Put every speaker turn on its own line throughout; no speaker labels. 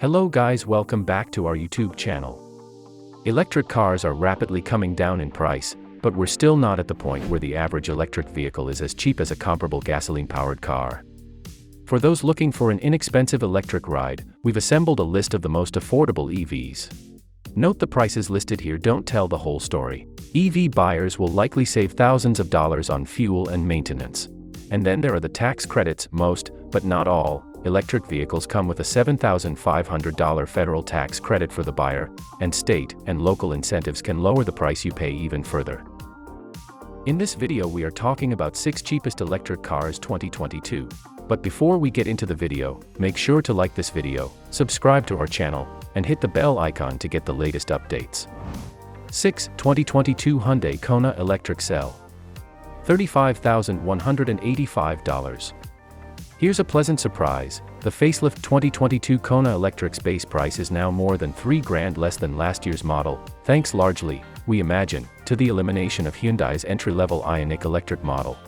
Hello guys, welcome back to our YouTube channel. Electric cars are rapidly coming down in price, but we're still not at the point where the average electric vehicle is as cheap as a comparable gasoline-powered car. For those looking for an inexpensive electric ride, we've assembled a list of the most affordable EVs. Note the prices listed here don't tell the whole story. EV buyers will likely save thousands of dollars on fuel and maintenance. And then there are the tax credits. Most, but not all, electric vehicles come with a $7,500 federal tax credit for the buyer, and state and local incentives can lower the price you pay even further. In this video we are talking about 6 cheapest electric cars 2022. But before we get into the video, make sure to like this video, subscribe to our channel, and hit the bell icon to get the latest updates. 6. 2022 Hyundai Kona Electric Cell. $35,185. Here's a pleasant surprise: the facelift 2022 Kona Electric's base price is now more than $3,000 less than last year's model, thanks largely, we imagine, to the elimination of Hyundai's entry-level Ioniq electric model.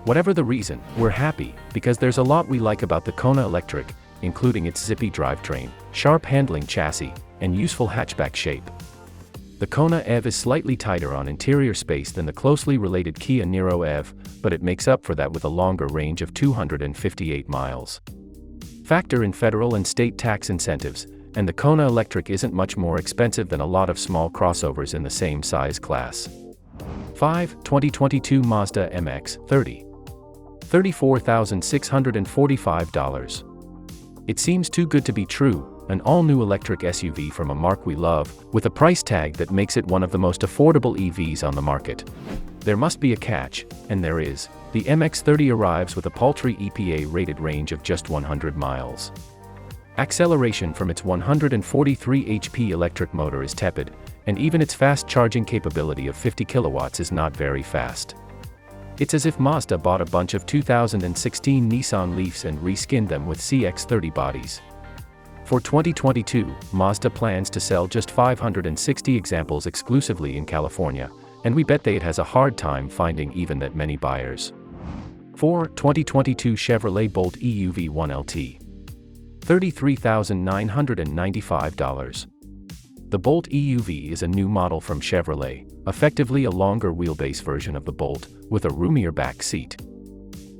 Whatever the reason, we're happy, because there's a lot we like about the Kona Electric, including its zippy drivetrain, sharp handling chassis, and useful hatchback shape. The Kona EV is slightly tighter on interior space than the closely related Kia Niro EV, but it makes up for that with a longer range of 258 miles. Factor in federal and state tax incentives, and the Kona Electric isn't much more expensive than a lot of small crossovers in the same size class. 5. 2022 Mazda MX30. $34,645. It seems too good to be true. An all-new electric SUV from a marque we love, with a price tag that makes it one of the most affordable EVs on the market. There must be a catch, and there is. The MX30 arrives with a paltry EPA-rated range of just 100 miles. Acceleration from its 143 HP electric motor is tepid, and even its fast charging capability of 50 kilowatts is not very fast. It's as if Mazda bought a bunch of 2016 Nissan Leafs and reskinned them with CX-30 bodies. For 2022, Mazda plans to sell just 560 examples exclusively in California, and we bet it has a hard time finding even that many buyers. 4. 2022 Chevrolet Bolt EUV 1LT. $33,995. The Bolt EUV is a new model from Chevrolet, effectively a longer wheelbase version of the Bolt, with a roomier back seat.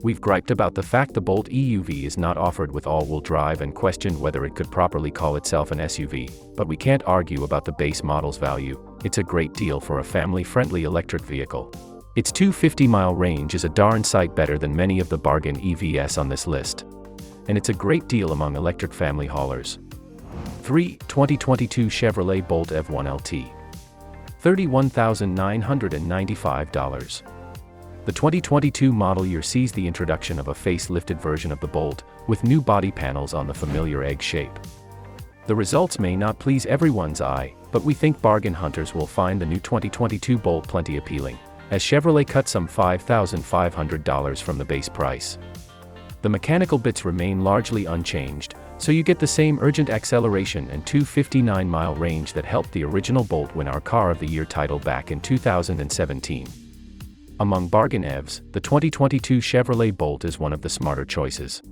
We've griped about the fact the Bolt EUV is not offered with all-wheel drive and questioned whether it could properly call itself an SUV, but we can't argue about the base model's value. It's a great deal for a family-friendly electric vehicle. Its 250-mile range is a darn sight better than many of the bargain EVs on this list. And it's a great deal among electric family haulers. 3. 2022 Chevrolet Bolt EV 1LT. $31,995. The 2022 model year sees the introduction of a facelifted version of the Bolt, with new body panels on the familiar egg shape. The results may not please everyone's eye, but we think bargain hunters will find the new 2022 Bolt plenty appealing, as Chevrolet cut some $5,500 from the base price. The mechanical bits remain largely unchanged, so you get the same urgent acceleration and 259-mile range that helped the original Bolt win our Car of the Year title back in 2017. Among bargain EVs, the 2022 Chevrolet Bolt is one of the smarter choices.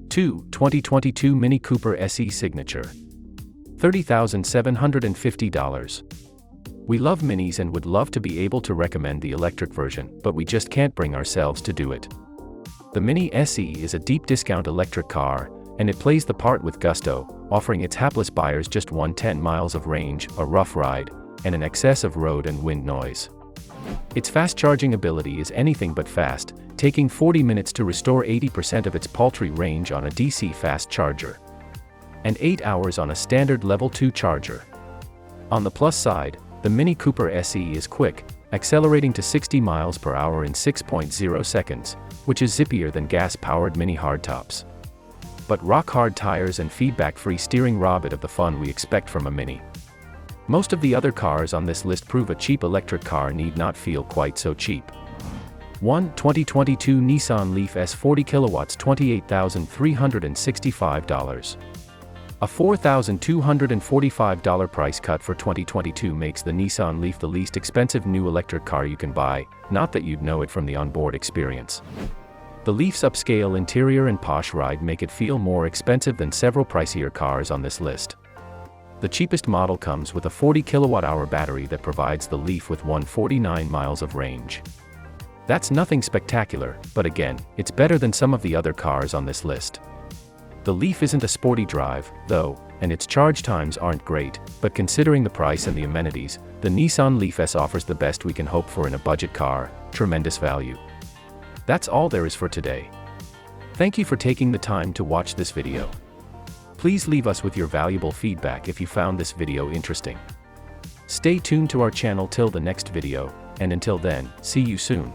2. 2022 Mini Cooper SE Signature. $30,750. We love minis and would love to be able to recommend the electric version, but we just can't bring ourselves to do it. The Mini SE is a deep discount electric car, and it plays the part with gusto, offering its hapless buyers just 110 miles of range, a rough ride, and an excess of road and wind noise. Its fast charging ability is anything but fast, taking 40 minutes to restore 80% of its paltry range on a DC fast charger, and 8 hours on a standard level 2 charger. On the plus side, the Mini Cooper SE is quick, accelerating to 60 miles per hour in 6.0 seconds, which is zippier than gas-powered mini hardtops. But rock-hard tires and feedback-free steering rob it of the fun we expect from a Mini. Most of the other cars on this list prove a cheap electric car need not feel quite so cheap. 1. 2022 Nissan Leaf S 40 kilowatts $28,365. A $4,245 price cut for 2022 makes the Nissan Leaf the least expensive new electric car you can buy, not that you'd know it from the onboard experience. The Leaf's upscale interior and posh ride make it feel more expensive than several pricier cars on this list. The cheapest model comes with a 40 kilowatt-hour battery that provides the Leaf with 149 miles of range. That's nothing spectacular, but again, it's better than some of the other cars on this list. The Leaf isn't a sporty drive, though, and its charge times aren't great, but considering the price and the amenities, the Nissan Leaf S offers the best we can hope for in a budget car: tremendous value. That's all there is for today. Thank you for taking the time to watch this video. Please leave us with your valuable feedback if you found this video interesting. Stay tuned to our channel till the next video, and until then, see you soon.